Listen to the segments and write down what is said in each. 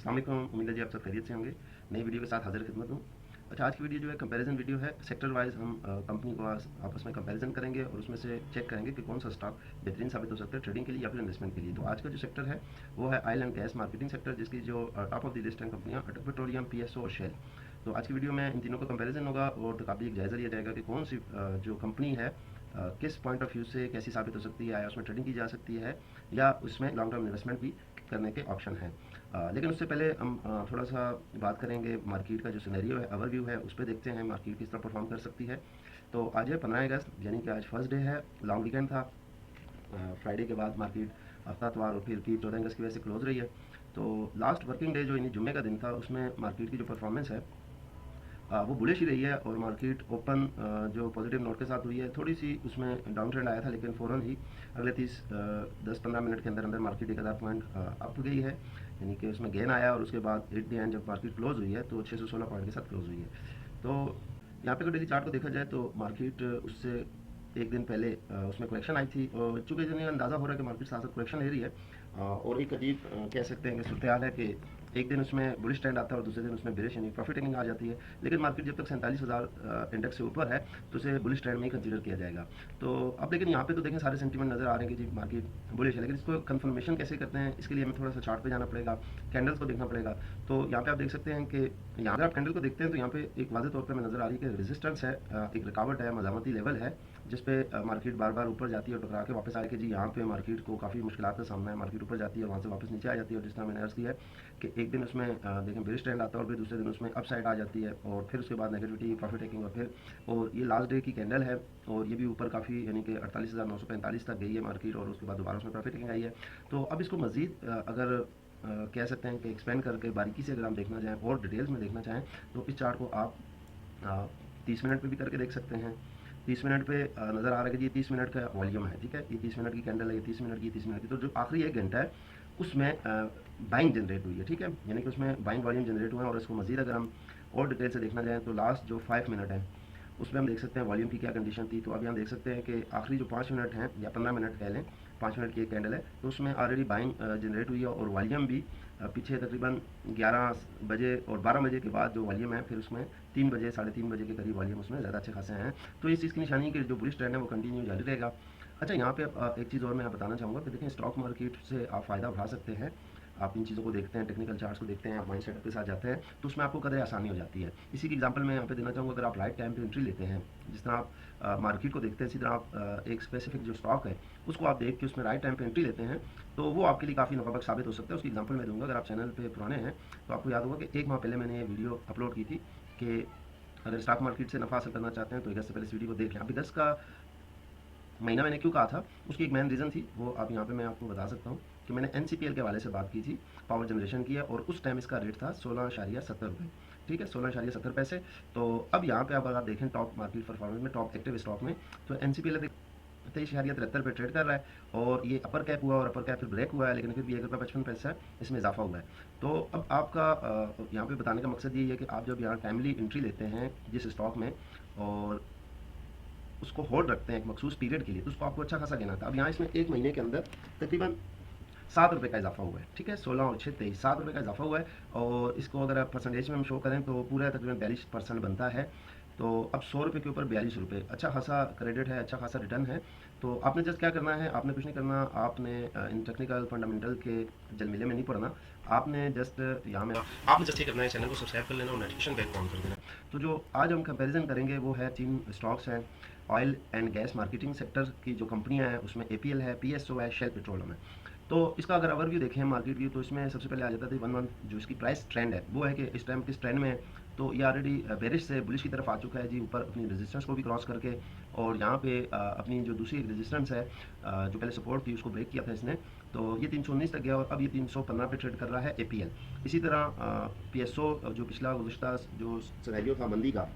अस्सलाम वालेकुम, उम्मीद है जी आप सब खैरियत से होंगे। नई वीडियो के साथ हाजिर खिदमत हूँ। अच्छा, आज की वीडियो जो है कंपैरिजन वीडियो है। सेक्टर वाइज हम कंपनी को आपस में कंपैरिजन करेंगे और उसमें से चेक करेंगे कि कौन सा स्टॉक बेहतरीन साबित हो सकता है ट्रेडिंग के लिए या फिर इन्वेस्टमेंट के लिए। तो आज का जो सेक्टर है वो है oil and gas marketing sector, जिसकी जो टॉप ऑफ द लिस्ट है कंपनियाँ अटक पेट्रोलियम, PSO और शेल। तो आज की वीडियो में इन तीनों का कंपैरिजन होगा और काफ़ी एक जायज़ा लिया जाएगा कि कौन सी जो कंपनी है किस पॉइंट ऑफ व्यू से कैसी साबित हो सकती है, या उसमें ट्रेडिंग की जा सकती है या उसमें लॉन्ग टर्म इन्वेस्टमेंट भी करने के ऑप्शन हैं। लेकिन उससे पहले हम थोड़ा सा बात करेंगे मार्केट का जो सिनेरियो है, ओवरव्यू है, उस पर देखते हैं मार्केट किस तरह परफॉर्म कर सकती है। तो आज है 15 अगस्त, यानी कि आज फर्स्ट डे है, लॉन्ग वीकेंड था। फ्राइडे के बाद मार्केट हफ्ता इतवार और फिर की 14 अगस्त की वजह से क्लोज रही है। तो लास्ट वर्किंग डे जो यानी जुम्मे का दिन था, उसमें मार्केट की जो परफॉर्मेंस है वो बुलिश ही रही है और मार्केट ओपन जो पॉजिटिव नोट के साथ हुई है। थोड़ी सी उसमें डाउन ट्रेंड आया था, लेकिन फ़ौरन ही अगले 10-15 मिनट के अंदर अंदर मार्केट 1000 पॉइंट अप गई है, यानी कि उसमें गेन आया और उसके बाद एट द एंड जब मार्केट क्लोज हुई है तो 616 पॉइंट के साथ क्लोज हुई है। तो यहाँ पे अगर डेली चार्ट को देखा जाए तो मार्केट उससे एक दिन पहले उसमें करेक्शन आई थी, और चूँकि जिन्हें अंदाज़ा हो रहा है कि मार्केट साथ करेक्शन ले रही है और एक अजीब कह सकते हैं कि सूरत हाल है कि एक दिन उसमें बुलिश ट्रेंड आता है और दूसरे दिन उसमें बेरिश यानी प्रॉफिट टेकिंग आ जाती है। लेकिन मार्केट जब तक 47,000 इंडेक्स से ऊपर है तो उसे बुलिश ट्रेंड में ही कंसीडर किया जाएगा। तो अब लेकिन यहाँ पे तो देखें सारे सेंटीमेंट नज़र आ रहे हैं कि जी मार्केट बुलिश है, लेकिन इसको कंफर्मेशन कैसे करते हैं, इसके लिए हमें थोड़ा सा चार्ट पे जाना पड़ेगा, कैंडल्स को देखना पड़ेगा। तो यहाँ पे आप देख सकते हैं कि यहाँ अगर आप कैंडल को देखते हैं तो यहाँ पे एक वाज़ेह तौर पर हमें नज़र आ रही है कि रेजिस्टेंस है, एक रुकावट है, मज़ामती लेवल है, जिस पे मार्केट बार बार ऊपर जाती है और टकरा के वापस आए कि जी यहाँ पे मार्केट को काफ़ी मुश्किलात का सामना है। मार्केट ऊपर जाती है और वहाँ से वापस नीचे आ जाती है, और जिस तरह मैंने अर्ज़ किया है कि एक दिन उसमें देखें बेरिश ट्रेंड आता है और फिर दूसरे दिन उसमें अप साइड आ जाती है और फिर उसके बाद नेगेटिविटी, प्रॉफिट टेकिंग, और ये लास्ट डे की कैंडल है और ये भी ऊपर काफ़ी यानी कि 48,945 तक गई है मार्केट, और उसके बाद दोबारा उसमें प्रॉफिट टेकिंग आई है। तो अब इसको मज़ीद अगर कह सकते हैं कि एक्सपेंड करके बारीकी से अगर हम देखना चाहें और डिटेल्स में देखना चाहें तो इस चार्ट को आप 30 मिनट पे भी करके देख सकते हैं। 30 मिनट पे नज़र आ रहा है कि ये 30 मिनट का वॉल्यूम है, ठीक है, ये 30 मिनट की कैंडल है, ये 30 मिनट की, 30 मिनट की। तो जो आखिरी 1 घंटा है उसमें बाइंग जनरेट हुई है, ठीक है, यानी कि उसमें बाइंग वॉल्यूम जनरेट हुआ है। और इसको मज़ीद अगर हम और डिटेल से देखना चाहें तो लास्ट जो 5 मिनट है उसमें हम देख सकते हैं वॉल्यूम की क्या कंडीशन थी। तो अभी हम देख सकते हैं कि आखिरी जो 5 मिनट हैं या 15 मिनट कह लें, 5 मिनट की एक कैंडल है, तो उसमें ऑलरेडी बाइंग जनरेट हुई है और वॉल्यूम भी पीछे तकरीबन 11 बजे और 12 बजे के बाद जो वॉल्यूम है फिर उसमें 3 बजे, 3:30 बजे के करीब वॉल्यूम उसमें ज़्यादा अच्छे खासे हैं। तो इस चीज़ की निशानी है कि जो बुलिश ट्रेंड है वो कंटिन्यू जारी रहेगा। अच्छा, यहाँ पे एक चीज़ और मैं बताना चाहूँगा कि देखें स्टॉक मार्केट से आप फ़ायदा उठा सकते हैं। आप इन चीज़ों को देखते हैं, टेक्निकल चार्ट्स को देखते हैं, आप माइंड सेटअप के साथ जाते हैं तो उसमें आपको कदर आसानी हो जाती है। इसी की एग्जांपल मैं यहाँ पे देना चाहूँगा। अगर आप राइट टाइम पे एंट्री लेते हैं, जिस तरह आप मार्केट को देखते हैं इसी तरह आप एक स्पेसिफिक जो स्टॉक है उसको आप देख के उसमें राइट टाइम पे एंट्री लेते हैं तो वो आपके लिए काफ़ी नफाबक साबित हो सकता है। उसकी एग्जांपल मैं दूंगा। अगर आप चैनल पे पुराने हैं तो आपको याद होगा कि 1 माह पहले मैंने ये वीडियो अपलोड की थी कि अगर स्टॉक मार्केट से नफा हासिल करना चाहते हैं तो अगस्त से पहले इस वीडियो को देख लें। अभी 10 का महीना मैंने क्यों कहा था, उसकी एक मेन रीज़न थी, वो आप यहाँ पे मैं आपको बता सकता हूँ कि मैंने NCPL के हवाले से बात की थी, पावर जनरेशन की है, और उस टाइम इसका रेट था 16.70 रुपये, ठीक है, 16.70 पैसे। तो अब यहाँ पे अगर आप देखें टॉप मार्केट परफॉर्मेंस में, टॉप एक्टिव स्टॉक में, तो NCPL 23.73 पे ट्रेड कर रहा है और ये अपर कैप हुआ और अपर कैप फिर ब्रेक हुआ है, लेकिन फिर भी 1 रुपये 55 पैसा इसमें इजाफा हुआ है। तो अब आपका यहाँ पे बताने का मकसद ये है कि आप जब यहाँ टाइमली एंट्री लेते हैं जिस स्टॉक में और उसको होल्ड रखते हैं एक मखसूस पीरियड के लिए, तो उसको आपको अच्छा खासा गिना था। अब यहाँ इसमें 1 महीने के अंदर तकरीबन 7 रुपये का इजाफा हुआ है, ठीक है, 16 और 6 23, 7 रुपये का इजाफा हुआ है। और इसको अगर आप परसेंटेज में हम शो करें तो पूरा तकरीबन 42% बनता है। तो अब 100 रुपये के ऊपर 42 रुपये, अच्छा खासा क्रेडिट है, अच्छा खासा रिटर्न है। तो आपने जस्ट क्या करना है, आपने कुछ नहीं करना, आपने इन टेक्निकल फंडामेंटल के जलमिले में नहीं पढ़ना, आपने जस्ट यहाँ में आपने जस्ट ये करना है, चैनल को सब्सक्राइब कर लेना और नोटिफिकेशन बेल ऑन कर देना। तो जो आज हम कंपैरिजन करेंगे वो है 3 स्टॉक्स हैं। Oil and gas marketing sector की जो कंपनियां हैं उसमें APL है, PSO है, शेल पेट्रोलियम है। तो इसका अगर ओवरव्यू देखें मार्केट व्यू, तो इसमें सबसे पहले आ जाता है 1 मंथ जो इसकी प्राइस ट्रेंड है, वो है कि इस टाइम किस ट्रेंड में है। तो ये ऑलरेडी बेरिश से बुलिश की तरफ आ चुका है जी, ऊपर अपनी रेजिस्टेंस को भी क्रॉस करके, और यहाँ पे अपनी जो दूसरी एक रेजिस्टेंस है जो पहले सपोर्ट थी उसको ब्रेक किया था इसने। तो ये 319 तक गया और अब ये 315 पे ट्रेड कर रहा है APL। इसी तरह PSO जो पिछला गुज़श्ता जो सिनेरियो था मंदी का,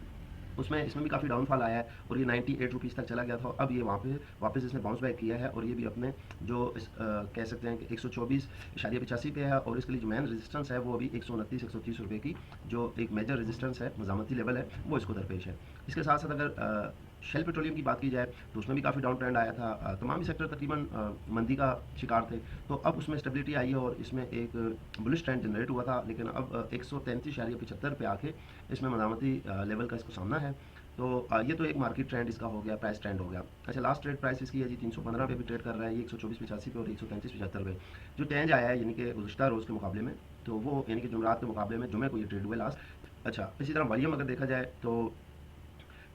इसमें भी काफ़ी डाउनफॉल आया है और ये 98 रुपीज़ तक चला गया था। अब ये वहाँ पे वापस इसने बाउंस बैक किया है और ये भी अपने जो कह सकते हैं कि 124.85 पे है, और इसके लिए जो मेन रेजिस्टेंस है वो अभी 129-130 रुपये की जो एक मेजर रेजिस्टेंस है, मज़ामती लेवल है, वो इसको दरपेश है। इसके साथ साथ अगर शेल पेट्रोलियम की बात की जाए तो उसमें भी काफ़ी डाउन ट्रेंड आया था, तमाम ही सेक्टर तकरीबन मंदी का शिकार थे। तो अब उसमें स्टेबिलिटी आई है और इसमें एक बुलिश ट्रेंड जनरेट हुआ था, लेकिन अब 133.75 पे आके इसमें मदामती लेवल का इसको सामना है। तो ये तो एक मार्केट ट्रेंड इसका हो गया, प्राइस ट्रेंड हो गया। अच्छा, लास्ट ट्रेड प्राइस इसकी है जी 315 पे भी ट्रेड कर रहा है, ये 124.85 पे और 133.75 पे जो चेंज आया है यानी कि गुज़श्ता रोज़ के मुकाबले में, तो वो यानी कि जुमेरात के मुकाबले में जुमे को ये ट्रेड हुए लास्ट। अच्छा, इसी तरह वॉल्यूम अगर देखा जाए तो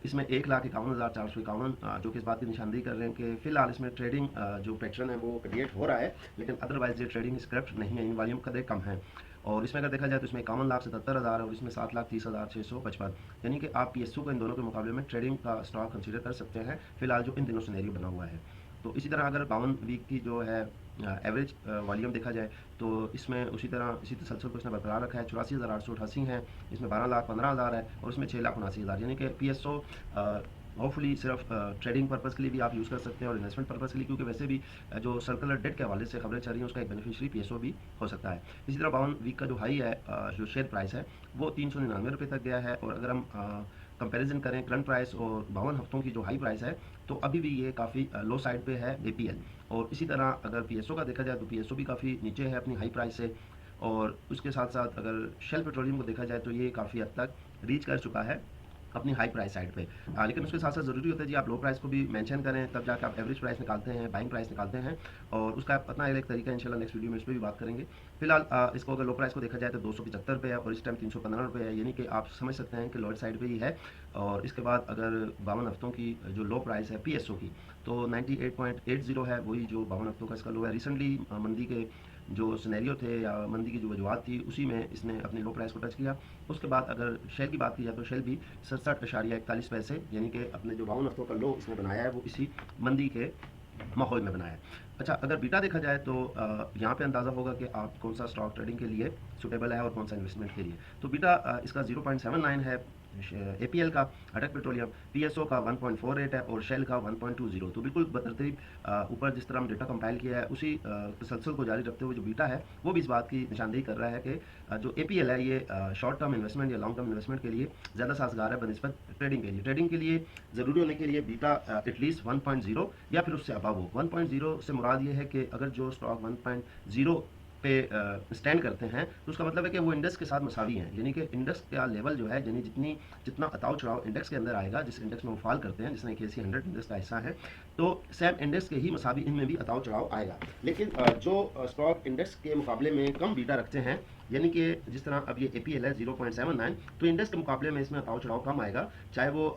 इसमें 1,51,451 जो कि इस बात की निशानदेही कर रहे हैं कि फिलहाल इसमें ट्रेडिंग जो पैटर्न है वो क्रिएट हो रहा है, लेकिन अदरवाइज ये ट्रेडिंग स्क्रिप्ट नहीं है, वॉल्यूम कदर कम है। और इसमें अगर देखा जाए तो इसमें 51,77,000 और इसमें 7,30,655, यानी कि आप PSU को इन दोनों के मुकाबले में ट्रेडिंग का स्टॉक कंसीडर कर सकते हैं फिलहाल जो इन दिनों सिनेरियो बना हुआ है। तो इसी तरह अगर 52 वीक की जो है एवरेज वॉल्यूम देखा जाए तो इसमें उसी तरह इसी तसलसल को इसने बरकरार रखा है, 84,888 है, इसमें 12,15,000 है और उसमें 6,79,000, यानी कि PSO होपफुली सिर्फ ट्रेडिंग पर्पज़ के लिए भी आप यूज़ कर सकते हैं और इन्वेस्टमेंट पर्पज़ के लिए, क्योंकि वैसे भी जो सर्कुलर डेट के हवाले से खबरें चल रही हैं उसका एक बेनिफिशियरी PSO भी हो सकता है। इसी तरह 52 वीक का जो हाई है जो शेयर प्राइस है वो 399 रुपये तक गया है, और अगर हम कंपैरिजन करें करंट प्राइस और 52 हफ्तों की जो हाई प्राइस है तो अभी भी ये काफ़ी लो साइड पे है APL। और इसी तरह अगर PSO का देखा जाए तो PSO भी काफ़ी नीचे है अपनी हाई प्राइस से, और उसके साथ साथ अगर शेल पेट्रोलियम को देखा जाए तो ये काफ़ी हद तक रीच कर चुका है अपनी हाई प्राइस साइड पे। लेकिन उसके साथ साथ ज़रूरी होता है जी आप लो प्राइस को भी मेंशन करें, तब जाकर आप एवरेज प्राइस निकालते हैं, बाइंग प्राइस निकालते हैं, और उसका अपना एक तरीका इंशाल्लाह नेक्स्ट वीडियो में इस पर भी बात करेंगे। फिलहाल इसको अगर लो प्राइस को देखा जाए तो 275 पे है और इस टाइम 315 रुपये है, यानी कि आप समझ सकते हैं कि लोअर साइड पे ही है। और इसके बाद अगर 52 हफ्तों की जो लो प्राइस है PSO की तो 98.80 है, वही जो 52 हफ्तों का इसका लो है। रिसेंटली मंदी के जो सिनेरियो थे या मंदी की जो वजूहत थी उसी में इसने अपनी लो प्राइस को टच किया। उसके बाद अगर शेल की बात की जाए तो शेल भी 67.41 पैसे, यानी कि अपने जो 52 हफ्तों का लो इसने बनाया है वो इसी मंदी के माहौल में बनाया है। अच्छा, अगर बीटा देखा जाए तो यहाँ पे अंदाज़ा होगा कि आप कौन सा स्टॉक ट्रेडिंग के लिए सूटेबल है और कौन सा इन्वेस्टमेंट के लिए। तो बीटा इसका 0.79 है APL का, अटक पेट्रोलियम, PSO का 1.48 है और शेल का 1.20। तो बिल्कुल बतरतीब ऊपर जिस तरह हम डेटा कंपाइल किया है उसी तसलसल को जारी रखते हुए जो बीटा है वो भी इस बात की निशानदेही कर रहा है कि जो APL है ये शॉर्ट टर्म इन्वेस्टमेंट या लॉन्ग टर्म इन्वेस्टमेंट के लिए ज़्यादा साजगार है बनस्बत ट्रेडिंग के लिए। ट्रेडिंग के लिए ज़रूरी होने के लिए बीटा एटलीस्ट 1.0 या फिर उससे अबव हो। 1.0 से मुराद ये है कि अगर जो स्टॉक 1.0 पे स्टैंड करते हैं तो उसका मतलब है कि वो इंडेक्स के साथ मसावी हैं, यानी कि इंडेक्स का लेवल जो है यानी जितना उतार चढ़ाव इंडेक्स के अंदर आएगा, जिस इंडेक्स में वो फॉल करते हैं, जिसमें KC 100 इंडेक्स का हिस्सा है, तो सेम इंडेक्स के ही मसावी इनमें भी उतार चढ़ाव आएगा। लेकिन जो स्टॉक इंडेक्स के मुकाबले में कम बीटा रखते हैं, यानी कि जिस तरह अब ये APL है 0.79, तो इंडेक्स के मुकाबले में इसमें उतार चढ़ाव कम आएगा, चाहे वो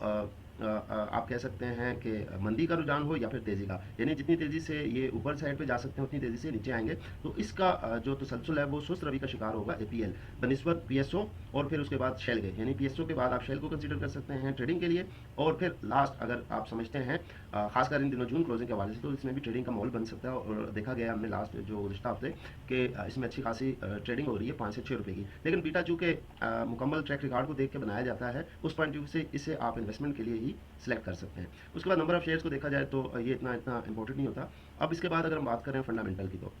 आप कह सकते हैं कि मंदी का रुझान हो या फिर तेज़ी का, यानी जितनी तेज़ी से ये ऊपर साइड पे जा सकते हैं उतनी तेज़ी से नीचे आएंगे। तो इसका जो तसलसल है वो सुस्त रवि का शिकार होगा APL बनिस्बत PSO, और फिर उसके बाद शेल गए, यानी PSO के बाद आप शेल को कंसीडर कर सकते हैं ट्रेडिंग के लिए, और फिर लास्ट अगर आप समझते हैं खासकर इन दिनों जून क्लोजिंग के हवाले से तो इसमें भी ट्रेडिंग का माहौल बन सकता है। और देखा गया हमने लास्ट जो गुज़श्ता हफ्ते कि इसमें अच्छी खासी ट्रेडिंग हो रही है 5 से 6 रुपये की, लेकिन बीटा चूँकि मुकम्मल ट्रैक रिकॉर्ड को देख के बनाया जाता है उस पॉइंट व्यू से इसे आप इन्वेस्टमेंट के लिए ही सिलेक्ट कर सकते हैं। उसके बाद नंबर ऑफ शेयर्स को देखा जाए तो ये इतना इंपॉर्टेंट नहीं होता। अब इसके बाद अगर हम बात करें फंडामेंटल की, तो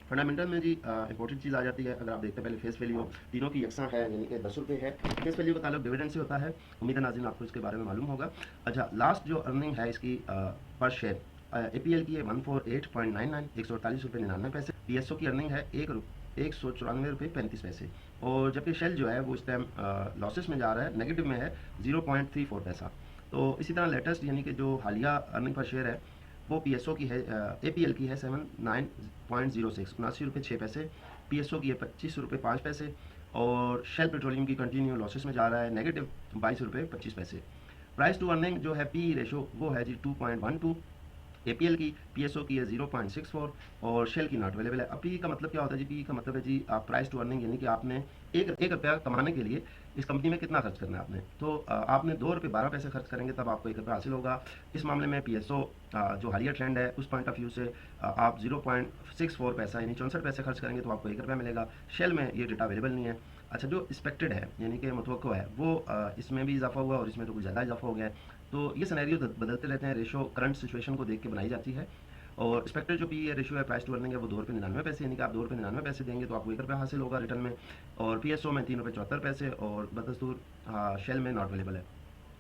फंडामेंटल में जी इंपॉर्टेंट चीज़ आ जाती है। अगर आप देखते हैं पहले फेस वैल्यू तीनों की यकसा है, यानी कि 10 रुपये है। फेस वैल्यू का ताल्लुक डिविडेंड से होता है, उम्मीद है नाज़रीन आपको इसके बारे में मालूम होगा। अच्छा, लास्ट जो अर्निंग है इसकी पर शेयर APL की है 148.99, 148.99। PSO की अर्निंग है 194.35 रुपये, और जबकि शेल जो है वो इस टाइम लॉसेस में जा रहा है, नेगेटिव में है 0.34 पैसा। तो इसी तरह लेटेस्ट यानी कि जो हालिया अर्निंग पर शेयर है वो PSO की है APL की है 79.06, 79 रुपये 6 पैसे। PSO की है 25 रुपये 5 पैसे, और शेल पेट्रोलियम की कंटिन्यू लॉसेस में जा रहा है, नेगेटिव 22 रुपये 25 पैसे। प्राइस टू अर्निंग जो है PE रेशो वो है जी 2.12, APL की, PSO की है 0.64 और शेल की नॉट अवेलेबल है। अब PE का मतलब क्या होता है जी? PE का मतलब है जी आप प्राइस टू अर्निंग, यानी कि आपने एक रुपया कमाने के लिए इस कंपनी में कितना खर्च करना है आपने, तो आपने 2 रुपये 12 पैसे खर्च करेंगे तब आपको 1 रुपया हासिल होगा। इस मामले में PSO जो हालिया ट्रेंड है उस पॉइंट ऑफ व्यू से आप 0.64 पैसा यानी 64 पैसे खर्च करेंगे तो आपको 1 रुपया मिलेगा। शेल में ये डेटा अवेलेबल नहीं है। अच्छा, जो एक्सपेक्टेड है यानी कि मुतवक्को है वो इसमें भी इजाफा हुआ और इसमें तो कुछ ज़्यादा इजाफा हो गया है। तो ये सिनेरियो बदलते रहते हैं, रेशो करंट सिचुएशन को देख के बनाई जाती है। और एक्सपेक्टेड जो PE रेशो है प्राइस टू अर्निंग है वो 2 रुपये 99 पैसे, यानी कि आप 2 रुपये 99 पैसे देंगे तो आपको 1 रुपया हासिल होगा रिटर्न में। और PSO में 3 रुपये 74 पैसे, और बदस्तूर शेल में नॉट अवेलेबल है।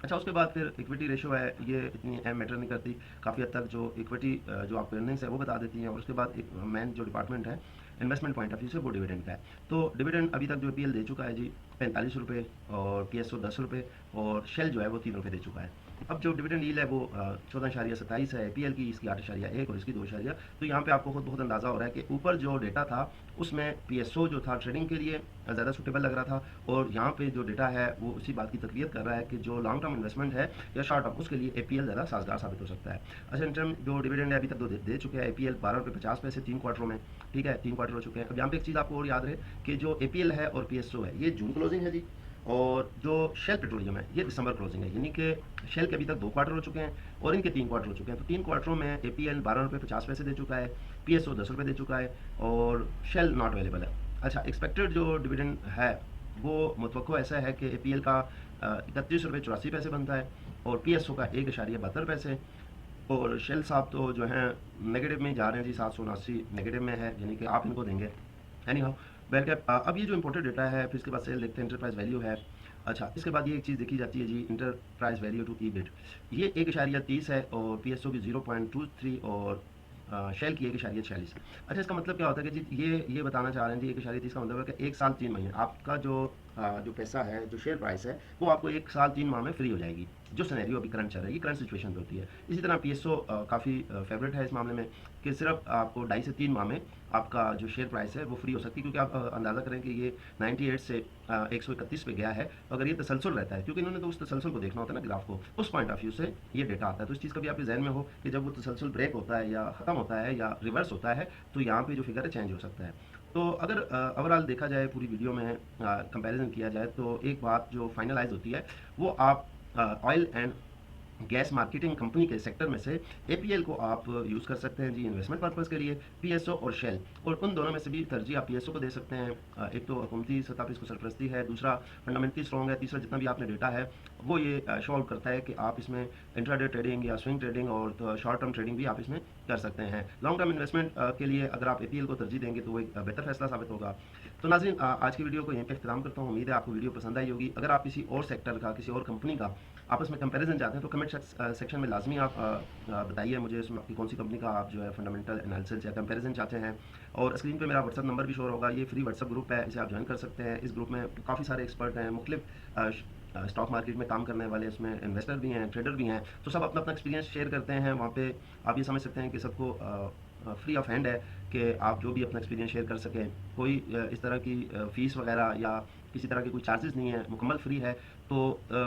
अच्छा, उसके बाद फिर इक्विटी रेशो है, ये इतनी अहम मैटर नहीं करती, काफ़ी हद तक जो इक्विटी जो आपकी अर्निंग्स है वो बता देती हैं। और उसके बाद एक मेन जो डिपार्टमेंट है इन्वेस्टमेंट पॉइंट ऑफ व्यू से, वो डिविडेंड का है। तो डिविडेंड अभी तक जो पीएल दे चुका है जी 45 रुपये, और पीएसओ 10 रुपये, और शेल जो है वो 3 रुपये दे चुका है। अब जो डिविडेंड यील्ड है वो 14.27 है पीएल की, इसकी 8.1 और इसकी 2। तो यहाँ पे आपको खुद बहुत अंदाज़ा हो रहा है कि ऊपर जो डेटा था उसमें पीएसओ जो था ट्रेडिंग के लिए ज़्यादा सूटेबल लग रहा था, और यहाँ पे जो डेटा है वो उसी बात की तकवीत कर रहा है कि जो लॉन्ग टर्म इन्वेस्टमेंट है या शॉर्ट टर्म, उसके लिए एपीएल ज़्यादा साजगार साबित हो सकता है। अच्छा, इन टर्म जो डिविडेंड है अभी तक दे चुके हैं एपीएल 12.50 रुपये 3 क्वार्टरों में। ठीक है, 3 क्वार्टर हो चुके हैं। अब यहाँ पे एक चीज़ आपको और याद रहे कि जो एपीएल है और पीएसओ है ये जून क्लोजिंग है जी, और जो शेल पेट्रोलियम है ये दिसंबर क्लोजिंग है, यानी कि शेल के अभी तक 2 क्वार्टर हो चुके हैं और इनके 3 क्वार्टर हो चुके हैं। तो 3 क्वार्टरों में एपीएल 12.50 रुपये दे चुका है, पीएसओ 10 रुपये दे चुका है, और शेल नॉट अवेलेबल है। अच्छा, एक्सपेक्टेड जो डिविडेंड है वो मुतवक्को ऐसा है कि एपीएल का 31.84 रुपये बनता है, और पीएसओ का 1.72 पैसे, और शेल साहब तो जो हैं नेगेटिव में जा रहे हैं जी, 779 नेगेटिव में है, यानी कि आप इनको देंगे एनी हाउ। वेल कैप, अब ये जो इंपॉर्टेंट डेटा है, फिर इसके बाद सेल देखते हैं, इंटरप्राइज वैल्यू है। अच्छा, इसके बाद ये एक चीज़ देखी जाती है जी, इंटरप्राइज वैल्यू टू ईबिट, ये 1.30 है, और पीएसओ की 0.23, और शेल की 1.46। अच्छा, इसका मतलब क्या होता है कि जी ये बताना चाह रहे हैं जी 1.30 का मतलब है कि 1 साल 3 महीने आपका जो पैसा है, जो शेयर प्राइस है वो आपको 1 साल 3 माह में फ्री हो जाएगी, जो सिनेरियो अभी करंट चल रहा है, ये करंट सिचुएशन पे होती है। इसी तरह पीएसओ काफ़ी फेवरेट है इस मामले में, कि सिर्फ आपको 2.5 से 3 माह में आपका जो शेयर प्राइस है वो फ्री हो सकती है, क्योंकि आप अंदाज़ा करें कि ये 98 से 131 पे गया है। तो अगर ये तसलसल रहता है, क्योंकि इन्होंने तो उस तसलसल को देखना होता है ना ग्राफ को, उस पॉइंट ऑफ व्यू से ये डेटा आता है। तो इस चीज़ का भी आपके जहन में हो कि जब वो तसलसल ब्रेक होता है या ख़त्म होता है या रिवर्स होता है, तो यहाँ पे जो फिगर है चेंज हो सकता है। तो अगर ओवरऑल देखा जाए, पूरी वीडियो में कंपैरिजन किया जाए, तो एक बात जो फाइनलाइज होती है वो आप oil and gas marketing company के सेक्टर में से एपीएल को आप यूज़ कर सकते हैं जी इन्वेस्टमेंट पर्पज़ के लिए, पीएसओ और शेल, और उन दोनों में से भी तरजीह आप पीएसओ को दे सकते हैं। एक तो हुकूमती सतह पर इसको सरपरस्ती है, दूसरा फंडामेंटली स्ट्रॉन्ग है, तीसरा जितना भी आपने डेटा है वो ये शो आउट करता है कि आप इसमें इंट्राडे ट्रेडिंग या स्विंग ट्रेडिंग और शॉर्ट टर्म ट्रेडिंग भी आप इसमें कर सकते हैं। लॉन्ग टर्म इन्वेस्टमेंट के लिए अगर आप एपीएल को तरजीह देंगे तो वो एक बेहतर फैसला साबित होगा। तो नाज़रीन, आज की वीडियो को यहीं पे इख्तिताम करता हूँ। उम्मीद है आपको वीडियो पसंद आई होगी। अगर आप किसी और सेक्टर का, किसी और कंपनी का आपस में कंपैरिजन चाहते हैं तो कमेंट सेक्शन में लाजमी आप बताइए मुझे उसमें आपकी कौन सी कंपनी का आप जो है फंडामेंटल एनालिसिस या कंपैरिजन चाहते हैं। और स्क्रीन पे मेरा व्हाट्सअप नंबर भी शो होगा, ये फ्री व्हाट्सअप ग्रुप है, इसे आप ज्वाइन कर सकते हैं। इस ग्रुप में काफ़ी सारे एक्सपर्ट हैं, मुख्तलिफ स्टॉक मार्केट में काम करने वाले, उसमें इन्वेस्टर भी हैं, ट्रेडर भी हैं, तो सब अपना अपना एक्सपीरियंस शेयर करते हैं वहाँ पे। आप ये समझ सकते हैं कि सबको फ्री ऑफ हैंड है कि आप जो भी अपना एक्सपीरियंस शेयर कर सकें। कोई इस तरह की फ़ीस वगैरह या किसी तरह के कोई चार्जेस नहीं है, मुकम्मल फ्री है। तो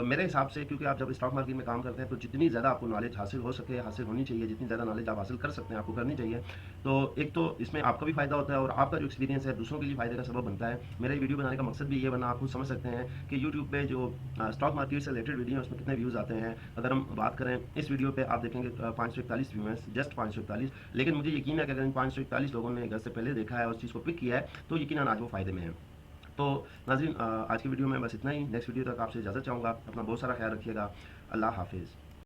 मेरे हिसाब से, क्योंकि आप जब स्टॉक मार्केट में काम करते हैं तो जितनी ज़्यादा आपको नॉलेज हासिल हो सके, हासिल होनी चाहिए, जितनी ज़्यादा नॉलेज आप हासिल कर सकते हैं आपको करनी चाहिए। तो एक तो इसमें आपका भी फ़ायदा होता है और आपका जो एक्सपीरियंस है दूसरों के लिए फ़ायदे का सबब बनता है। मेरा ये वीडियो बनाने का मकसद भी ये बना, आप खुद समझ सकते हैं कि यूट्यूब पे जो स्टॉक मार्केट से रिलेटेड वीडियो है उसमें कितने व्यूज़ आते हैं। अगर हम बात करें इस वीडियो पे आप देखेंगे 541 व्यू हैं, जस्ट 541, लेकिन मुझे यकीन है कि अगर इन 541 लोगों ने घर से पहले देखा है और उस चीज़ को पिक किया है तो यकीनन आज वो फ़ायदे में है। तो नाज़रीन, आज की वीडियो में बस इतना ही। नेक्स्ट वीडियो तक आपसे इजाज़त चाहूँगा। अपना बहुत सारा ख्याल रखिएगा। अल्लाह हाफिज़।